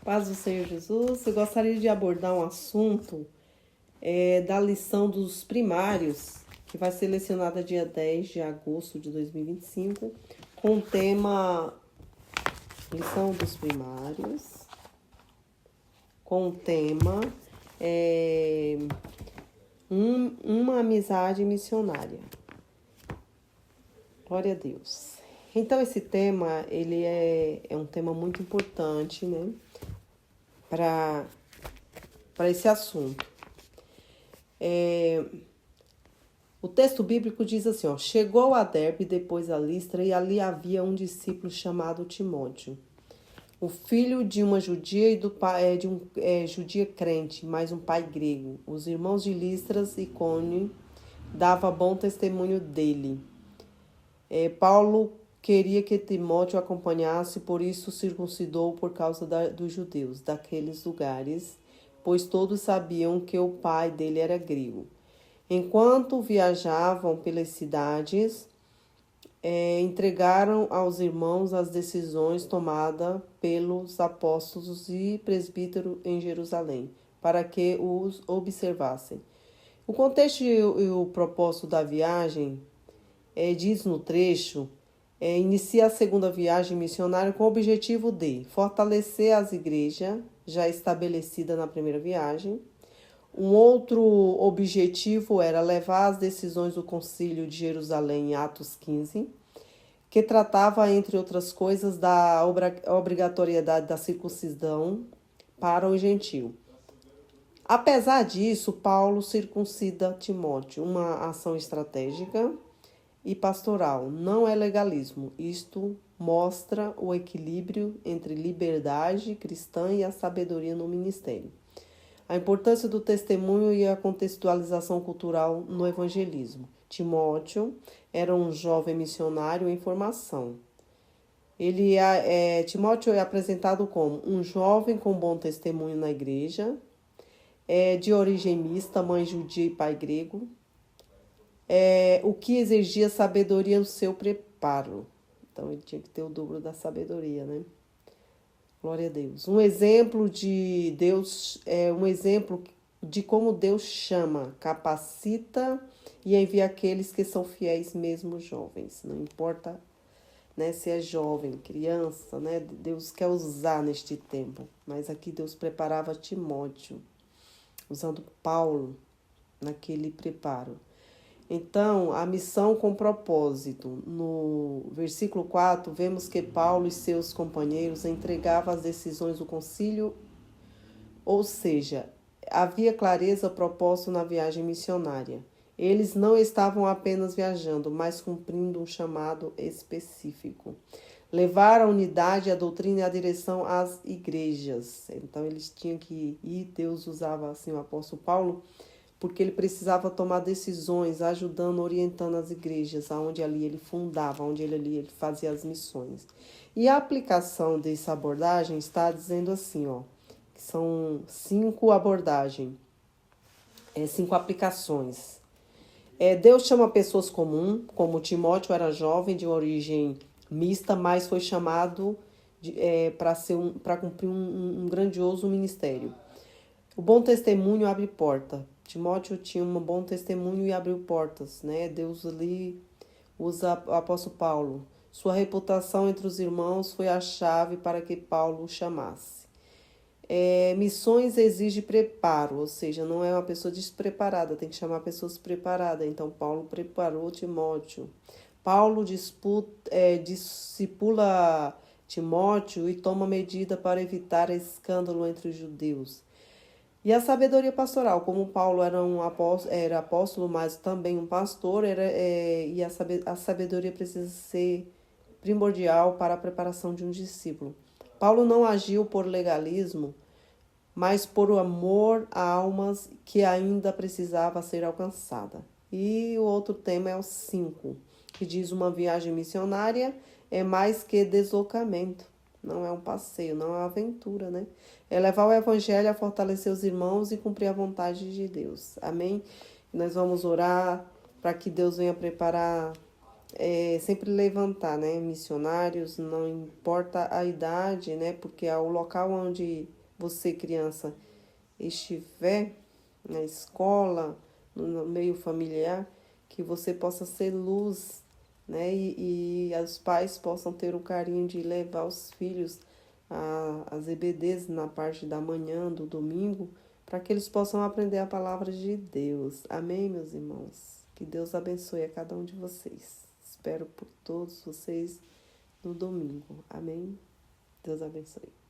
Paz do Senhor Jesus. Eu gostaria de abordar um assunto da lição dos primários, que vai ser lecionada dia 10 de agosto de 2025, com o tema lição dos primários, com o tema uma amizade missionária. Glória a Deus. Então, esse tema, ele é um tema muito importante, né? Para esse assunto. O texto bíblico diz assim, ó, chegou a Derbe, depois a Listra, e ali havia um discípulo chamado Timóteo, o filho de uma judia e do pai judia crente, mas um pai grego. Os irmãos de Listras e Icônio davam bom testemunho dele. Paulo queria que Timóteo acompanhasse, por isso circuncidou por causa dos judeus daqueles lugares, pois todos sabiam que o pai dele era grego. Enquanto viajavam pelas cidades, entregaram aos irmãos as decisões tomadas pelos apóstolos e presbíteros em Jerusalém, para que os observassem. O contexto e o propósito da viagem diz no trecho, inicia a segunda viagem missionária com o objetivo de fortalecer as igrejas já estabelecidas na primeira viagem. Um outro objetivo era levar as decisões do Concílio de Jerusalém em Atos 15, que tratava, entre outras coisas, da obrigatoriedade da circuncisão para o gentio. Apesar disso, Paulo circuncida Timóteo, uma ação estratégica e pastoral, não é legalismo. Isto mostra o equilíbrio entre liberdade cristã e a sabedoria no ministério. A importância do testemunho e a contextualização cultural no evangelismo. Timóteo era um jovem missionário em formação. Timóteo é apresentado como um jovem com bom testemunho na igreja, de origem mista, mãe judia e pai grego, o que exigia sabedoria no seu preparo. Então, ele tinha que ter o dobro da sabedoria, né? Glória a Deus. Um exemplo de Deus, um exemplo de como Deus chama, capacita e envia aqueles que são fiéis, mesmo jovens. Não importa, né, se é jovem, criança, né? Deus quer usar neste tempo. Mas aqui Deus preparava Timóteo, usando Paulo naquele preparo. Então, a missão com propósito. No versículo 4, vemos que Paulo e seus companheiros entregavam as decisões do concílio, ou seja, havia clareza propósito na viagem missionária. Eles não estavam apenas viajando, mas cumprindo um chamado específico. Levar a unidade, a doutrina e a direção às igrejas. Então, eles tinham que ir, Deus usava assim o apóstolo Paulo, porque ele precisava tomar decisões, ajudando, orientando as igrejas, onde ali ele fundava, onde ele fazia as missões. E a aplicação dessa abordagem está dizendo assim, ó, que são 5 abordagens, 5 aplicações. Deus chama pessoas comuns, como Timóteo era jovem, de origem mista, mas foi chamado para cumprir um grandioso ministério. O bom testemunho abre porta. Timóteo tinha um bom testemunho e abriu portas, né? Deus ali usa o apóstolo Paulo. Sua reputação entre os irmãos foi a chave para que Paulo o chamasse. Missões exige preparo, ou seja, não é uma pessoa despreparada, tem que chamar pessoas preparadas. Então, Paulo preparou Timóteo. Paulo discipula Timóteo e toma medida para evitar escândalo entre os judeus. E a sabedoria pastoral, como Paulo era apóstolo, mas também um pastor, e a sabedoria precisa ser primordial para a preparação de um discípulo. Paulo não agiu por legalismo, mas por amor a almas que ainda precisava ser alcançada. E o outro tema é o 5, que diz uma viagem missionária é mais que deslocamento. Não é um passeio, não é uma aventura, né? É levar o evangelho a fortalecer os irmãos e cumprir a vontade de Deus. Amém? Nós vamos orar para que Deus venha preparar sempre levantar, né? Missionários, não importa a idade, né? Porque ao local onde você, criança, estiver, na escola, no meio familiar, que você possa ser luz, né? E os pais possam ter o carinho de levar os filhos às EBDs na parte da manhã, do domingo, para que eles possam aprender a palavra de Deus. Amém, meus irmãos? Que Deus abençoe a cada um de vocês. Espero por todos vocês no domingo. Amém? Deus abençoe.